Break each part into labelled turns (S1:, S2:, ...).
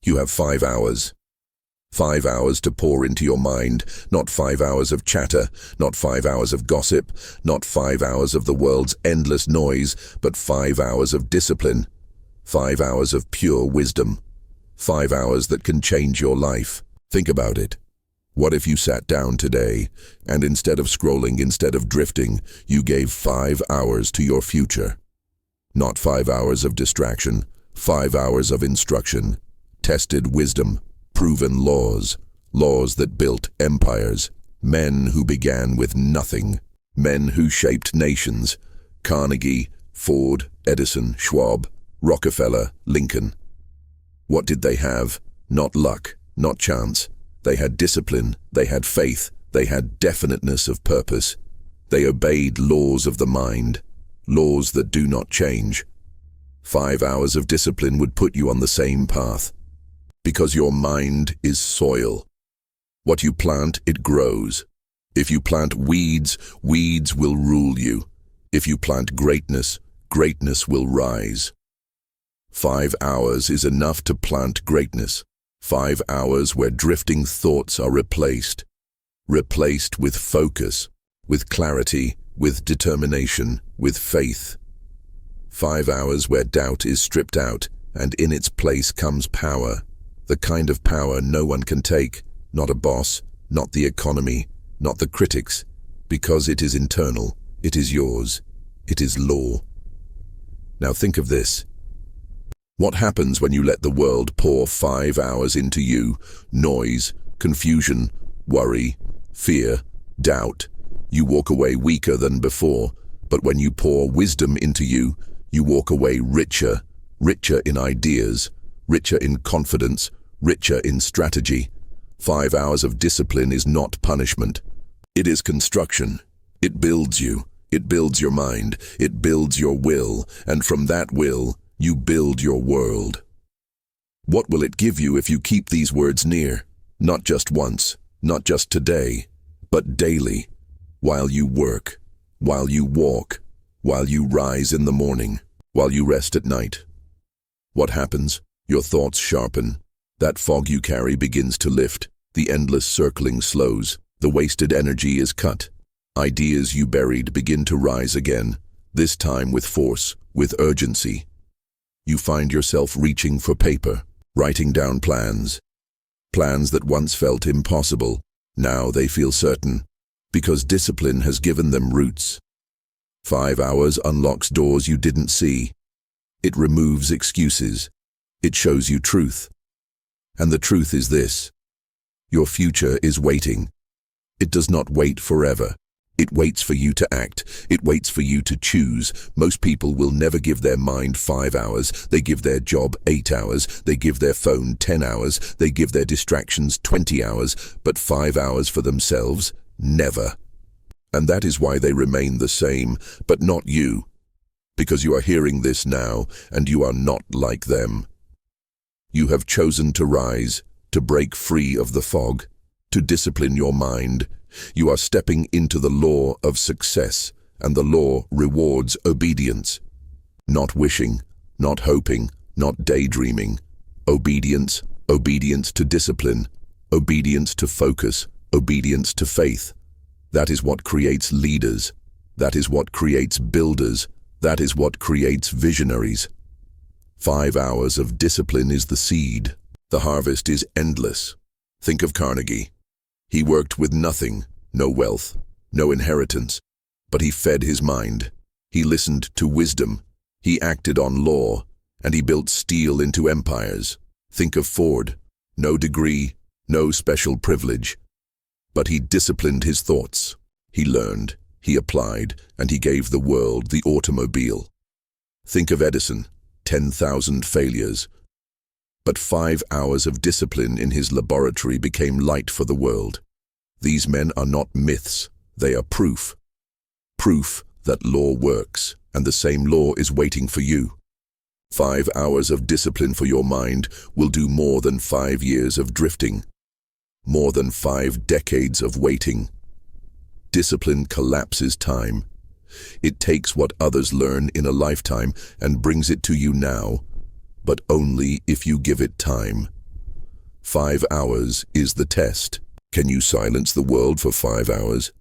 S1: You have 5 hours. 5 hours to pour into your mind, not 5 hours of chatter, not 5 hours of gossip, not 5 hours of the world's endless noise, but 5 hours of discipline, 5 hours of pure wisdom, 5 hours that can change your life. Think about it. What if you sat down today, and instead of scrolling, instead of drifting, you gave 5 hours to your future? Not 5 hours of distraction, 5 hours of instruction, tested wisdom, proven laws, laws that built empires, men who began with nothing, men who shaped nations, Carnegie, Ford, Edison, Schwab, Rockefeller, Lincoln. What did they have? Not luck, not chance. They had discipline, they had faith, they had definiteness of purpose. They obeyed laws of the mind, laws that do not change. 5 hours of discipline would put you on the same path. Because your mind is soil. What you plant, it grows. If you plant weeds, weeds will rule you. If you plant greatness, greatness will rise. 5 hours is enough to plant greatness. 5 hours where drifting thoughts are replaced with focus, with clarity, with determination, with faith. 5 hours where doubt is stripped out, and in its place comes power. The kind of power no one can take, not a boss, not the economy, not the critics, because it is internal, it is yours, it is law. Now think of this. What happens when you let the world pour 5 hours into you? Noise, confusion, worry, fear, doubt. You walk away weaker than before, but when you pour wisdom into you, you walk away richer, richer in ideas, richer in confidence, richer in strategy. 5 hours of discipline is not punishment. It is construction. It builds you. It builds your mind. It builds your will. And from that will, you build your world. What will it give you if you keep these words near? Not just once, not just today, but daily, while you work, while you walk, while you rise in the morning, while you rest at night. What happens? Your thoughts sharpen. That fog you carry begins to lift. The endless circling slows. The wasted energy is cut. Ideas you buried begin to rise again, this time with force, with urgency. You find yourself reaching for paper, writing down plans. Plans that once felt impossible, now they feel certain, because discipline has given them roots. 5 hours unlocks doors you didn't see. It removes excuses. It shows you truth. And the truth is this: your future is waiting. It does not wait forever. It waits for you to act. It waits for you to choose. Most people will never give their mind 5 hours. They give their job 8 hours. They give their phone 10 hours. They give their distractions 20 hours. But 5 hours for themselves? Never. And that is why they remain the same, but not you. Because you are hearing this now, and you are not like them. You have chosen to rise, to break free of the fog, to discipline your mind. You are stepping into the law of success, and the law rewards obedience. Not wishing, not hoping, not daydreaming. Obedience, obedience to discipline, obedience to focus, obedience to faith. That is what creates leaders. That is what creates builders. That is what creates visionaries. 5 hours of discipline is the seed. The harvest is endless. Think of Carnegie. He worked with nothing, no wealth, no inheritance, but he fed his mind. He listened to wisdom. He acted on law, and he built steel into empires. Think of Ford. No degree, no special privilege, but he disciplined his thoughts. He learned, he applied, and he gave the world the automobile. Think of Edison. 10,000 failures, but 5 hours of discipline in his laboratory became light for the world. These men are not myths, they are proof. Proof that law works, and the same law is waiting for you. 5 hours of discipline for your mind will do more than 5 years of drifting, more than 5 decades of waiting. Discipline collapses time. It takes what others learn in a lifetime and brings it to you now, but only if you give it time. 5 hours is the test. Can you silence the world for 5 hours?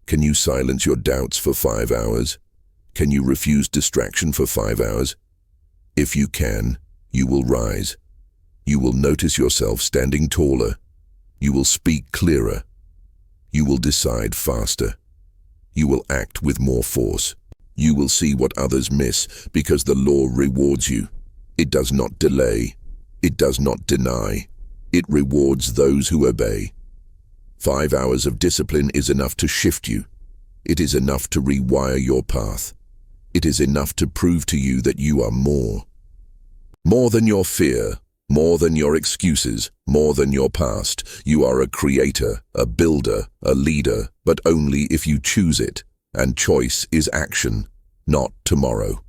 S1: Can you silence your doubts for 5 hours? Can you refuse distraction for 5 hours? If you can, you will rise. You will notice yourself standing taller. You will speak clearer. You will decide faster. You will act with more force. You will see what others miss because the law rewards you. It does not delay. It does not deny. It rewards those who obey. 5 hours of discipline is enough to shift you. It is enough to rewire your path. It is enough to prove to you that you are more. More than your fear, more than your excuses, more than your past. You are a creator, a builder, a leader, but only if you choose it. And choice is action, not tomorrow.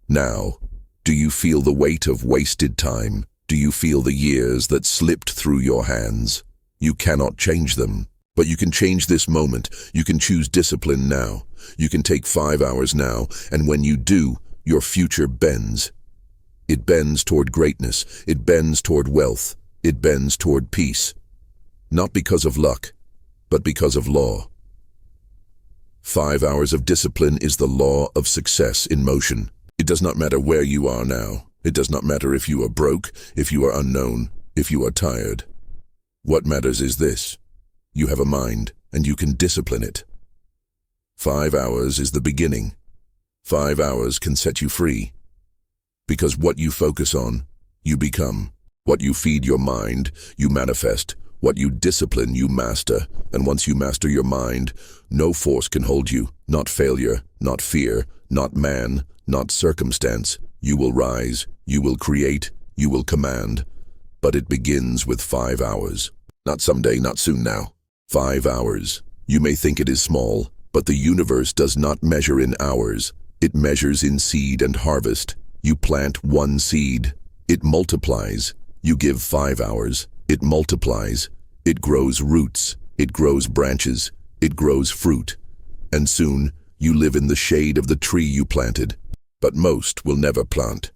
S1: Now, do you feel the weight of wasted time? Do you feel the years that slipped through your hands? You cannot change them, but you can change this moment. You can choose discipline now. You can take 5 hours now, and when you do, your future bends. It bends toward greatness. It bends toward wealth. It bends toward peace. Not because of luck, but because of law. 5 hours of discipline is the law of success in motion. It does not matter where you are now. It does not matter if you are broke, if you are unknown, if you are tired. What matters is this: you have a mind, and you can discipline it. 5 hours is the beginning. 5 hours can set you free. Because what you focus on, you become. What you feed your mind, you manifest. What you discipline, you master. And once you master your mind, no force can hold you. Not failure, not fear, not man, not circumstance. You will rise, you will create, you will command. But it begins with 5 hours. Not someday, not soon now. 5 hours. You may think it is small, but the universe does not measure in hours. It measures in seed and harvest. You plant one seed, it multiplies. You give 5 hours, it multiplies. It grows roots, it grows branches, it grows fruit. And soon, you live in the shade of the tree you planted. But most will never plant.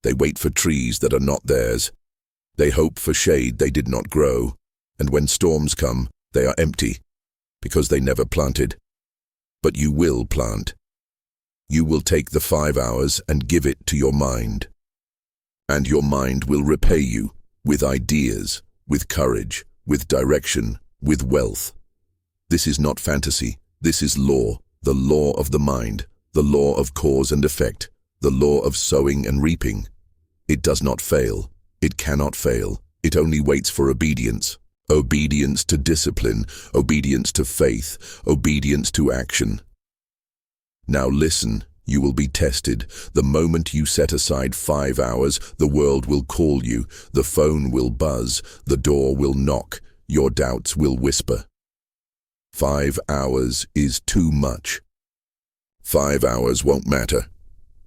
S1: They wait for trees that are not theirs. They hope for shade they did not grow. And when storms come, they are empty, because they never planted. But you will plant. You will take the 5 hours and give it to your mind. And your mind will repay you with ideas, with courage, with direction, with wealth. This is not fantasy. This is law, the law of the mind, the law of cause and effect, the law of sowing and reaping. It does not fail. It cannot fail. It only waits for obedience. Obedience to discipline, obedience to faith, obedience to action. Now listen, you will be tested. The moment you set aside 5 hours, the world will call you, the phone will buzz, the door will knock, your doubts will whisper. 5 hours is too much. 5 hours won't matter.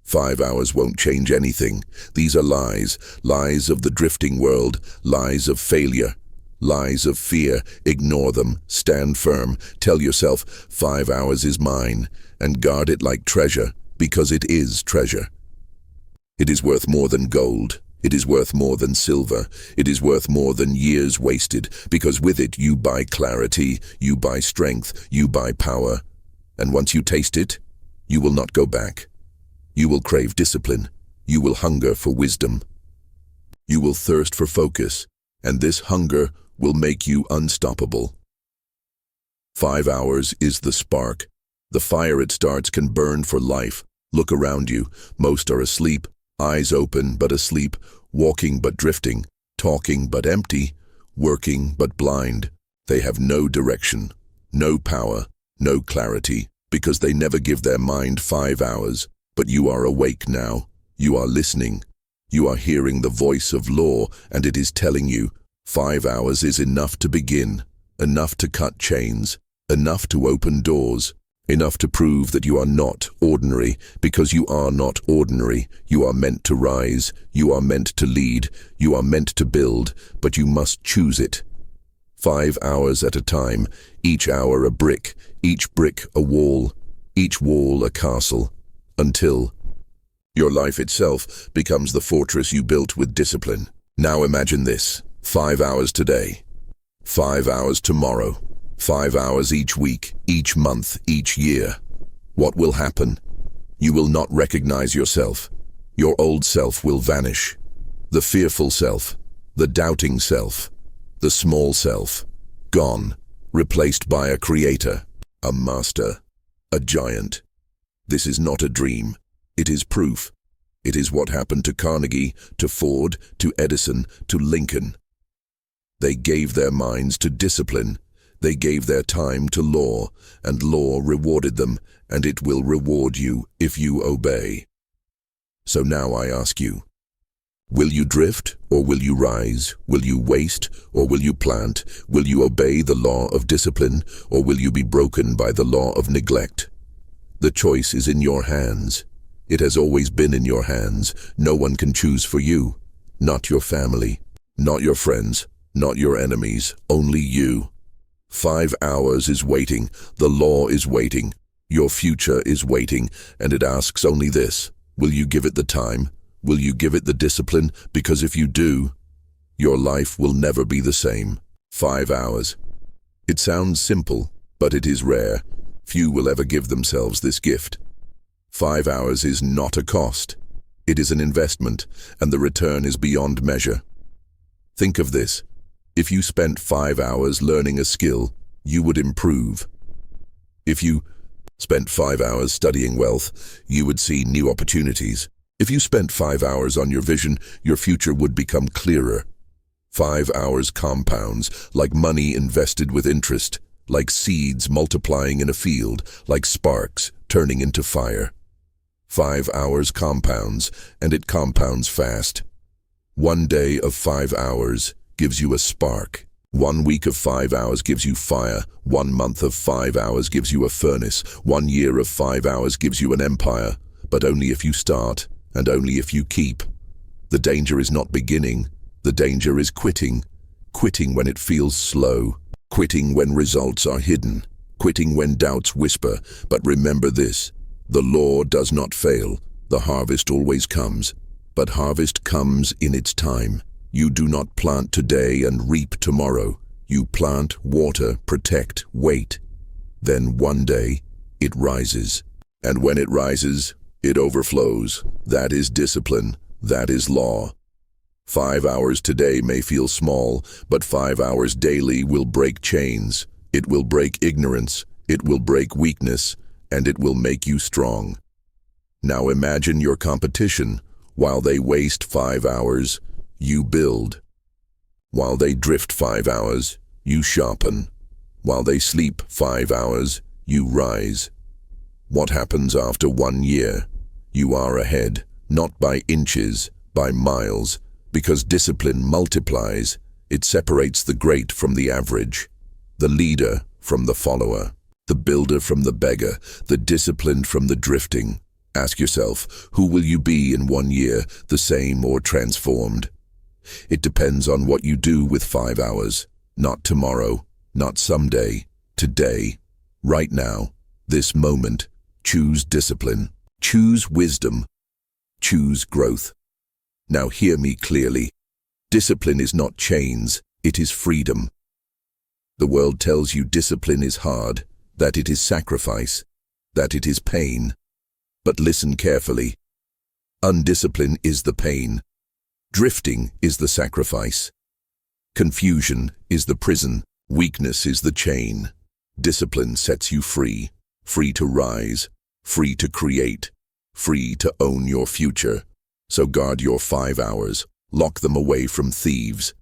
S1: 5 hours won't change anything. These are lies, lies of the drifting world, lies of failure, lies of fear. Ignore them, stand firm, tell yourself 5 hours is mine, and guard it like treasure, because it is treasure. It is worth more than gold. It is worth more than silver. It is worth more than years wasted, because with it you buy clarity, you buy strength, you buy power. And once you taste it, you will not go back. You will crave discipline. You will hunger for wisdom. You will thirst for focus, and this hunger will make you unstoppable. 5 hours is the spark. The fire it starts can burn for life. Look around you. Most are asleep, eyes open but asleep, walking but drifting, talking but empty, working but blind. They have no direction, no power, no clarity, because they never give their mind 5 hours. But you are awake now. You are listening. You are hearing the voice of law, and it is telling you 5 hours is enough to begin, enough to cut chains, enough to open doors, enough to prove that you are not ordinary, because you are not ordinary. You are meant to rise. You are meant to lead. You are meant to build, but you must choose it. 5 hours at a time, each hour a brick, each brick a wall, each wall a castle, until your life itself becomes the fortress you built with discipline. Now imagine this: 5 hours today. 5 hours tomorrow. 5 hours each week, each month, each year. What will happen? You will not recognize yourself. Your old self will vanish. The fearful self, the doubting self, the small self, gone, replaced by a creator, a master, a giant. This is not a dream. It is proof. It is what happened to Carnegie, to Ford, to Edison, to Lincoln. They gave their minds to discipline. They gave their time to law, and law rewarded them, and it will reward you if you obey. So now I ask you, will you drift or will you rise? Will you waste or will you plant? Will you obey the law of discipline or will you be broken by the law of neglect? The choice is in your hands. It has always been in your hands. No one can choose for you. Not your family, not your friends, not your enemies, only you. 5 hours is waiting. The law is waiting. Your future is waiting, and it asks only this. Will you give it the time? Will you give it the discipline? Because if you do, your life will never be the same. 5 hours. It sounds simple, but it is rare. Few will ever give themselves this gift. 5 hours is not a cost. It is an investment, and the return is beyond measure. Think of this. If you spent 5 hours learning a skill, you would improve. If you spent 5 hours studying wealth, you would see new opportunities. If you spent 5 hours on your vision, your future would become clearer. 5 hours compounds, like money invested with interest, like seeds multiplying in a field, like sparks turning into fire. 5 hours compounds, and it compounds fast. 1 day of 5 hours gives you a spark. 1 week of 5 hours gives you fire. 1 month of 5 hours gives you a furnace. 1 year of 5 hours gives you an empire. But only if you start, and only if you keep. The danger is not beginning. The danger is quitting. Quitting when it feels slow. Quitting when results are hidden. Quitting when doubts whisper. But remember this, the law does not fail. The harvest always comes. But harvest comes in its time. You do not plant today and reap tomorrow. You plant, water, protect, wait. Then one day, it rises. And when it rises, it overflows. That is discipline. That is law. 5 hours today may feel small, but 5 hours daily will break chains. It will break ignorance. It will break weakness. And it will make you strong. Now imagine your competition. While they waste 5 hours, you build. While they drift 5 hours, you sharpen. While they sleep 5 hours, you rise. What happens after 1 year? You are ahead, not by inches, by miles, because discipline multiplies. It separates the great from the average, the leader from the follower, the builder from the beggar, the disciplined from the drifting. Ask yourself, who will you be in 1 year, the same or transformed? It depends on what you do with 5 hours. Not tomorrow, not someday, today, right now, this moment. Choose discipline, choose wisdom, choose growth. Now hear me clearly. Discipline is not chains, it is freedom. The world tells you discipline is hard, that it is sacrifice, that it is pain. But listen carefully. Undiscipline is the pain. Drifting is the sacrifice. Confusion is the prison. Weakness is the chain. Discipline sets you free, free to rise, free to create, free to own your future. So guard your 5 hours. Lock them away from thieves.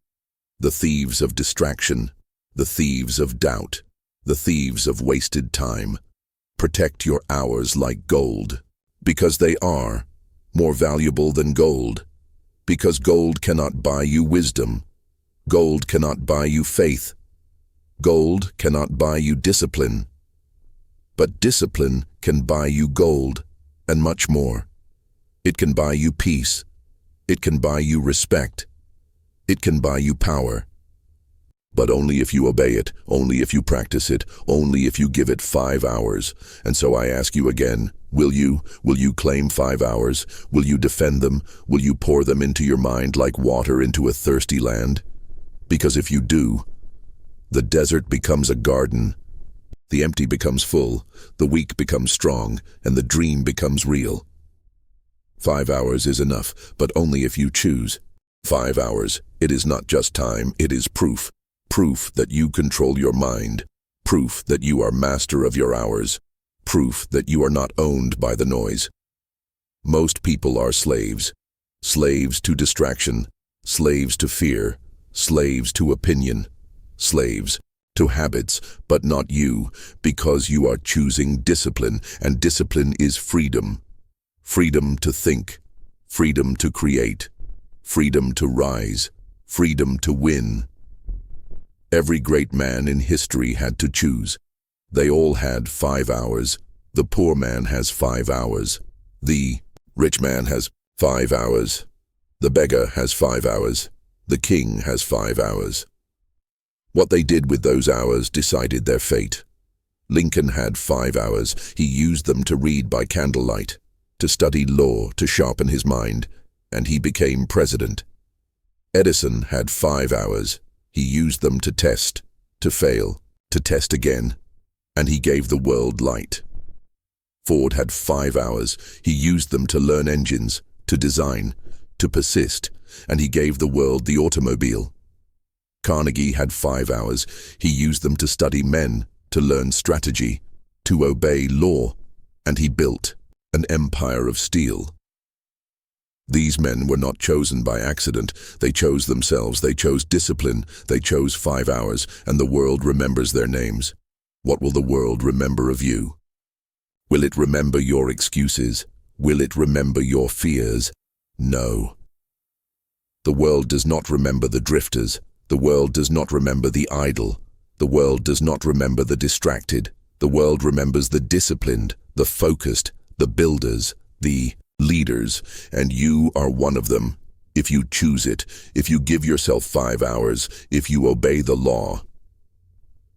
S1: The thieves of distraction, the thieves of doubt, the thieves of wasted time. Protect your hours like gold, because they are more valuable than gold. Because gold cannot buy you wisdom. Gold cannot buy you faith. Gold cannot buy you discipline. But discipline can buy you gold, and much more. It can buy you peace. It can buy you respect. It can buy you power. But only if you obey it, only if you practice it, only if you give it 5 hours. And so I ask you again, will you claim 5 hours? Will you defend them? Will you pour them into your mind like water into a thirsty land? Because if you do, the desert becomes a garden, the empty becomes full, the weak becomes strong, and the dream becomes real. 5 hours is enough, but only if you choose. 5 hours, it is not just time, it is proof. Proof that you control your mind. Proof that you are master of your hours. Proof that you are not owned by the noise. Most people are slaves. Slaves to distraction. Slaves to fear. Slaves to opinion. Slaves to habits, but not you, because you are choosing discipline, and discipline is freedom. Freedom to think. Freedom to create. Freedom to rise. Freedom to win. Every great man in history had to choose. They all had 5 hours. The poor man has 5 hours. The rich man has 5 hours. The beggar has 5 hours. The king has 5 hours. What they did with those hours decided their fate. Lincoln had 5 hours. He used them to read by candlelight, to study law, to sharpen his mind, and he became president. Edison had 5 hours. He used them to test, to fail, to test again, and he gave the world light. Ford had 5 hours. He used them to learn engines, to design, to persist, and he gave the world the automobile. Carnegie had 5 hours. He used them to study men, to learn strategy, to obey law, and he built an empire of steel. These men were not chosen by accident. They chose themselves. They chose discipline. They chose 5 hours, and the world remembers their names. What will the world remember of you? Will it remember your excuses? Will it remember your fears? No. The world does not remember the drifters. The world does not remember the idle. The world does not remember the distracted. The world remembers the disciplined, the focused, the builders, the leaders, and you are one of them. If you choose it, if you give yourself 5 hours, if you obey the law.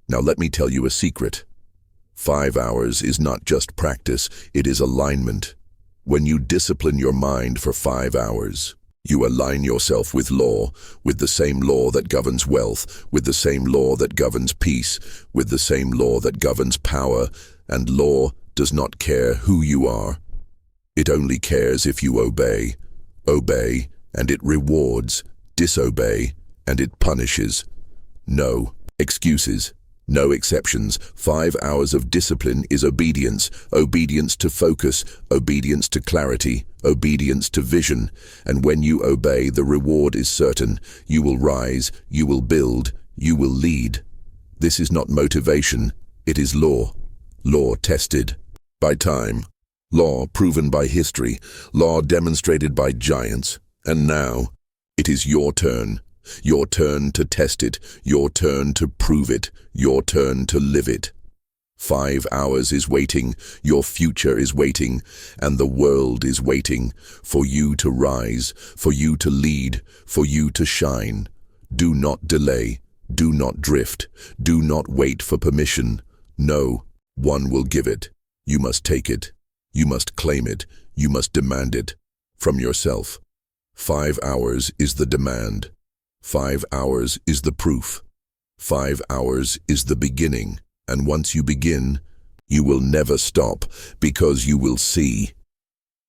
S1: Now let me tell you a secret. 5 hours is not just practice, it is alignment. When you discipline your mind for 5 hours, you align yourself with law, with the same law that governs wealth, with the same law that governs peace, with the same law that governs power, and law does not care who you are. It only cares if you obey. Obey, and it rewards. Disobey, and it punishes. No excuses. No exceptions. 5 hours of discipline is obedience. Obedience to focus, obedience to clarity, obedience to vision. And when you obey, the reward is certain. You will rise, you will build, you will lead. This is not motivation, it is law. Law tested by time. Law proven by history. Law demonstrated by giants. And now, it is your turn. Your turn to test it, your turn to prove it, your turn to live it. 5 hours is waiting, your future is waiting, and the world is waiting for you to rise, for you to lead, for you to shine. Do not delay, do not drift, do not wait for permission. No, one will give it. You must take it, you must claim it, you must demand it from yourself. 5 hours is the demand. 5 hours is the proof. 5 hours is the beginning, and once you begin, you will never stop, because you will see.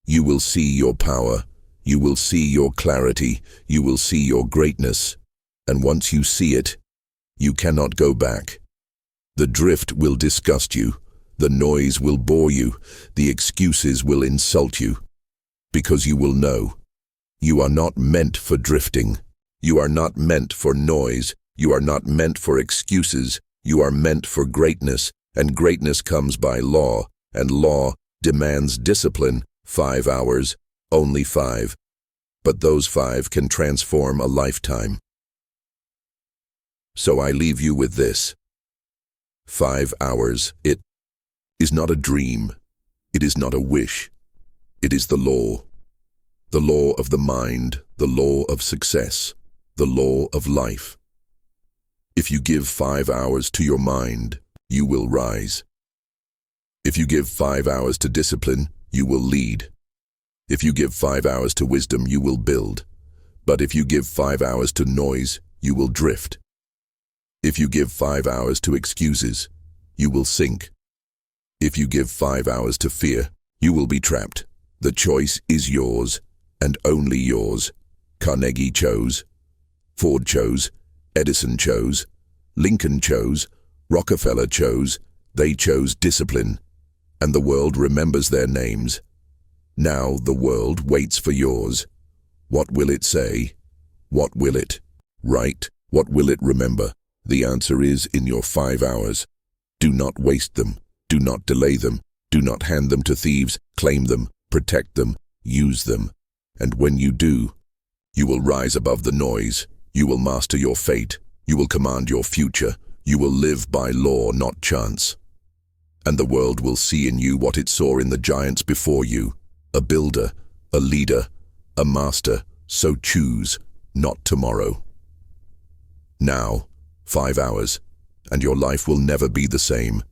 S1: You will see your power, you will see your clarity, you will see your greatness, and once you see it, you cannot go back. The drift will disgust you, the noise will bore you, the excuses will insult you, because you will know. You are not meant for drifting. You are not meant for noise. You are not meant for excuses. You are meant for greatness, and greatness comes by law, and law demands discipline. 5 hours, only 5. But those 5 can transform a lifetime. So I leave you with this. 5 hours, it is not a dream. It is not a wish. It is the law. The law of the mind, the law of success, the law of life. If you give 5 hours to your mind, you will rise. If you give 5 hours to discipline, you will lead. If you give 5 hours to wisdom, you will build. But if you give 5 hours to noise, you will drift. If you give 5 hours to excuses, you will sink. If you give 5 hours to fear, you will be trapped. The choice is yours, and only yours. Carnegie chose, Ford chose, Edison chose, Lincoln chose, Rockefeller chose. They chose discipline, and the world remembers their names. Now the world waits for yours. What will it say? What will it write? What will it remember? The answer is in your 5 hours. Do not waste them. Do not delay them. Do not hand them to thieves. Claim them, protect them, use them. And when you do, you will rise above the noise. You will master your fate. You will command your future. You will live by law, not chance. And the world will see in you what it saw in the giants before you. A builder, a leader, a master. So choose, not tomorrow. Now, 5 hours, and your life will never be the same.